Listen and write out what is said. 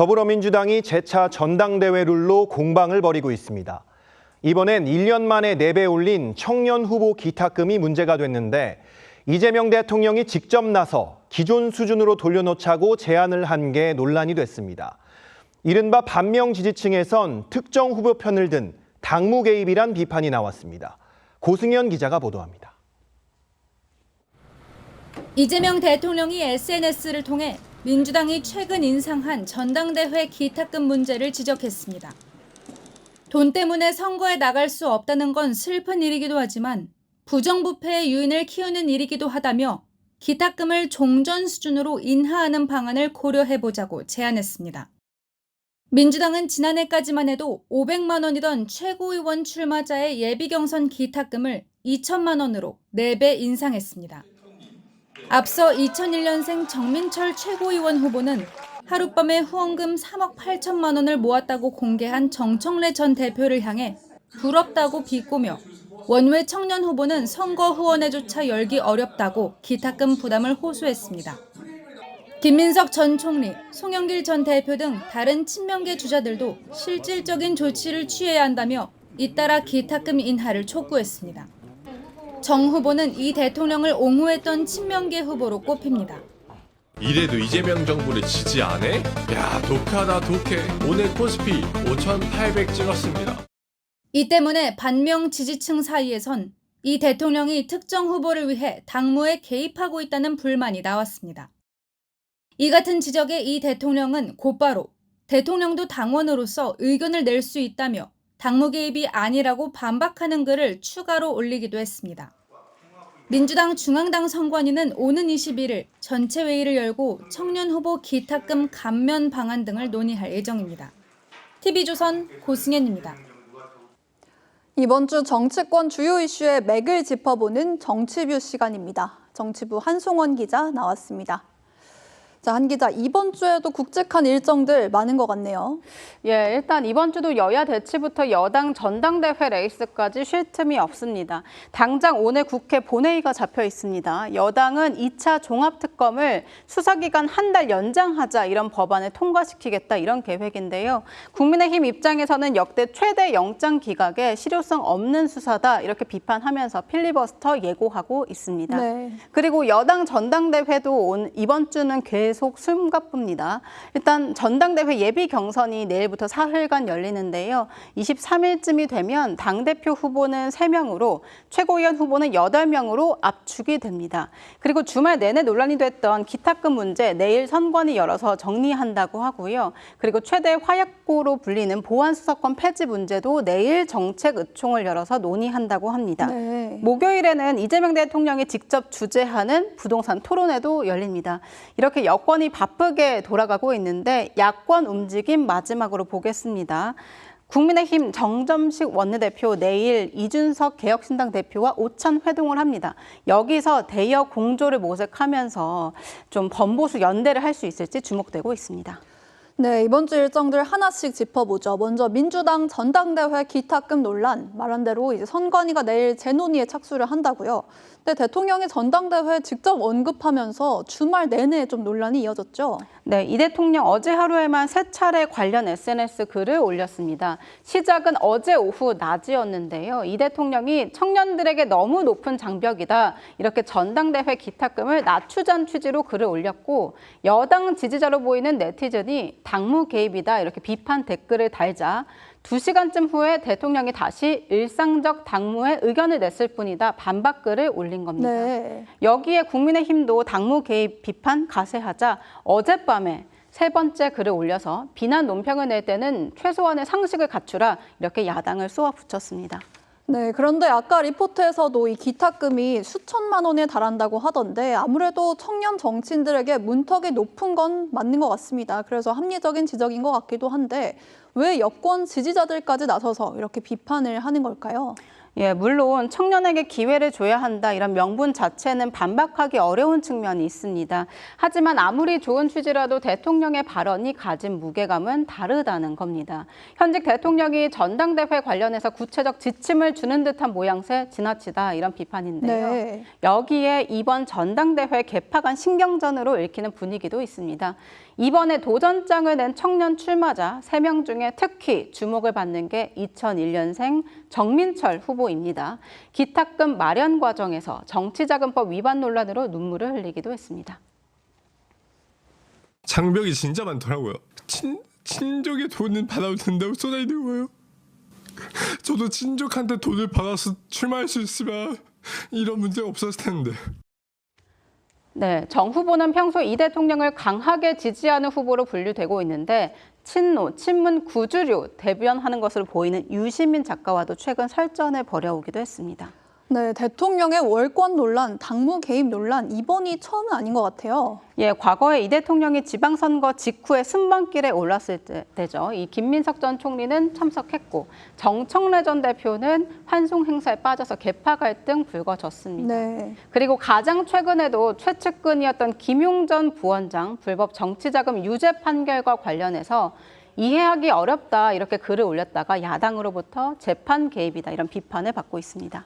더불어민주당이 재차 전당대회 룰로 공방을 벌이고 있습니다. 이번엔 1년 만에 4배 올린 청년 후보 기탁금이 문제가 됐는데 이재명 대통령이 직접 나서 기존 수준으로 돌려놓자고 제안을 한 게 논란이 됐습니다. 이른바 반명 지지층에선 특정 후보 편을 든 당무 개입이란 비판이 나왔습니다. 고승현 기자가 보도합니다. 이재명 대통령이 SNS를 통해 민주당이 최근 인상한 전당대회 기탁금 문제를 지적했습니다. 돈 때문에 선거에 나갈 수 없다는 건 슬픈 일이기도 하지만 부정부패의 유인을 키우는 일이기도 하다며 기탁금을 종전 수준으로 인하하는 방안을 고려해보자고 제안했습니다. 민주당은 지난해까지만 해도 500만 원이던 최고위원 출마자의 예비경선 기탁금을 2천만 원으로 4배 인상했습니다. 앞서 2001년생 정민철 최고위원 후보는 하룻밤에 후원금 3억 8천만 원을 모았다고 공개한 정청래 전 대표를 향해 부럽다고 비꼬며 원외 청년 후보는 선거 후원회조차 열기 어렵다고 기탁금 부담을 호소했습니다. 김민석 전 총리, 송영길 전 대표 등 다른 친명계 주자들도 실질적인 조치를 취해야 한다며 잇따라 기탁금 인하를 촉구했습니다. 정 후보는 이 대통령을 옹호했던 친명계 후보로 꼽힙니다. 이래도 이재명 정부를 지지 안 해? 야, 독하다 독해. 오늘 코스피 5,800 찍었습니다. 이 때문에 반명 지지층 사이에선 이 대통령이 특정 후보를 위해 당무에 개입하고 있다는 불만이 나왔습니다. 이 같은 지적에 이 대통령은 곧바로 대통령도 당원으로서 의견을 낼 수 있다며 당무 개입이 아니라고 반박하는 글을 추가로 올리기도 했습니다. 민주당 중앙당 선관위는 오는 21일 전체 회의를 열고 청년 후보 기탁금 감면 방안 등을 논의할 예정입니다. TV조선 고승현입니다. 이번 주 정치권 주요 이슈의 맥을 짚어보는 정치뷰 시간입니다. 정치부 한송원 기자 나왔습니다. 자, 한 기자, 이번 주에도 굵직한 일정들 많은 것 같네요. 예, 일단 이번 주도 여야 대치부터 여당 전당대회 레이스까지 쉴 틈이 없습니다. 당장 오늘 국회 본회의가 잡혀 있습니다. 여당은 2차 종합특검을 수사기간 한 달 연장하자 이런 법안을 통과시키겠다 이런 계획인데요. 국민의힘 입장에서는 역대 최대 영장 기각에 실효성 없는 수사다 이렇게 비판하면서 필리버스터 예고하고 있습니다. 네. 그리고 여당 전당대회도 이번 주는 계속 숨가쁩니다. 일단 전당대회 예비 경선이 내일부터 사흘간 열리는데요. 23일쯤이 되면 당대표 후보는 3명으로 최고위원 후보는 8명으로 압축이 됩니다. 그리고 주말 내내 논란이 됐던 기탁금 문제 내일 선관위 열어서 정리한다고 하고요. 그리고 최대 화약고로 불리는 보안수사권 폐지 문제도 내일 정책의총을 열어서 논의한다고 합니다. 네. 목요일에는 이재명 대통령이 직접 주재하는 부동산 토론회도 열립니다. 이렇게 여권이 바쁘게 돌아가고 있는데 야권 움직임 마지막으로 보겠습니다. 국민의힘 정점식 원내대표 내일 이준석 개혁신당 대표와 오찬 회동을 합니다. 여기서 대여 공조를 모색하면서 좀 번보수 연대를 할 수 있을지 주목되고 있습니다. 네, 이번 주 일정들 하나씩 짚어보죠. 먼저 민주당 전당대회 기탁금 논란, 말한 대로 이제 선관위가 내일 재논의에 착수를 한다고요. 근데 대통령이 전당대회 직접 언급하면서 주말 내내 좀 논란이 이어졌죠. 네, 이 대통령 어제 하루에만 3차례 관련 SNS 글을 올렸습니다. 시작은 어제 오후 낮이었는데요. 이 대통령이 청년들에게 너무 높은 장벽이다. 이렇게 전당대회 기탁금을 낮추자는 취지로 글을 올렸고 여당 지지자로 보이는 네티즌이 당무 개입이다. 이렇게 비판 댓글을 달자 2시간쯤 후에 대통령이 다시 일상적 당무에 의견을 냈을 뿐이다. 반박글을 올린 겁니다. 네. 여기에 국민의힘도 당무 개입 비판 가세하자 어젯밤에 3번째 글을 올려서 비난 논평을 낼 때는 최소한의 상식을 갖추라 이렇게 야당을 쏘아붙였습니다. 네, 그런데 아까 리포트에서도 이 기탁금이 수천만 원에 달한다고 하던데 아무래도 청년 정치인들에게 문턱이 높은 건 맞는 것 같습니다. 그래서 합리적인 지적인 것 같기도 한데 왜 여권 지지자들까지 나서서 이렇게 비판을 하는 걸까요? 예, 물론 청년에게 기회를 줘야 한다 이런 명분 자체는 반박하기 어려운 측면이 있습니다. 하지만 아무리 좋은 취지라도 대통령의 발언이 가진 무게감은 다르다는 겁니다. 현직 대통령이 전당대회 관련해서 구체적 지침을 주는 듯한 모양새 지나치다 이런 비판인데요. 네. 여기에 이번 전당대회 개파간 신경전으로 읽히는 분위기도 있습니다. 이번에 도전장을 낸 청년 출마자 3명 중에 특히 주목을 받는 게 2001년생 정민철 후보입니다. 기탁금 마련 과정에서 정치자금법 위반 논란으로 눈물을 흘리기도 했습니다. 장벽이 진짜 많더라고요. 친족의 돈을 받아도 된다고 써놔있는 거예요. 저도 친족한테 돈을 받아서 출마할 수 있으면 이런 문제가 없었을 텐데. 네, 정 후보는 평소 이 대통령을 강하게 지지하는 후보로 분류되고 있는데 친노, 친문 구주류 대변하는 것으로 보이는 유시민 작가와도 최근 설전을 벌여오기도 했습니다. 네, 대통령의 월권 논란, 당무 개입 논란 이번이 처음은 아닌 것 같아요. 예, 과거에 이 대통령이 지방선거 직후에 순방길에 올랐을 때죠. 이 김민석 전 총리는 참석했고 정청래 전 대표는 환송 행사에 빠져서 계파 갈등 불거졌습니다. 네. 그리고 가장 최근에도 최측근이었던 김용 전 부원장 불법 정치자금 유죄 판결과 관련해서 이해하기 어렵다 이렇게 글을 올렸다가 야당으로부터 재판 개입이다 이런 비판을 받고 있습니다.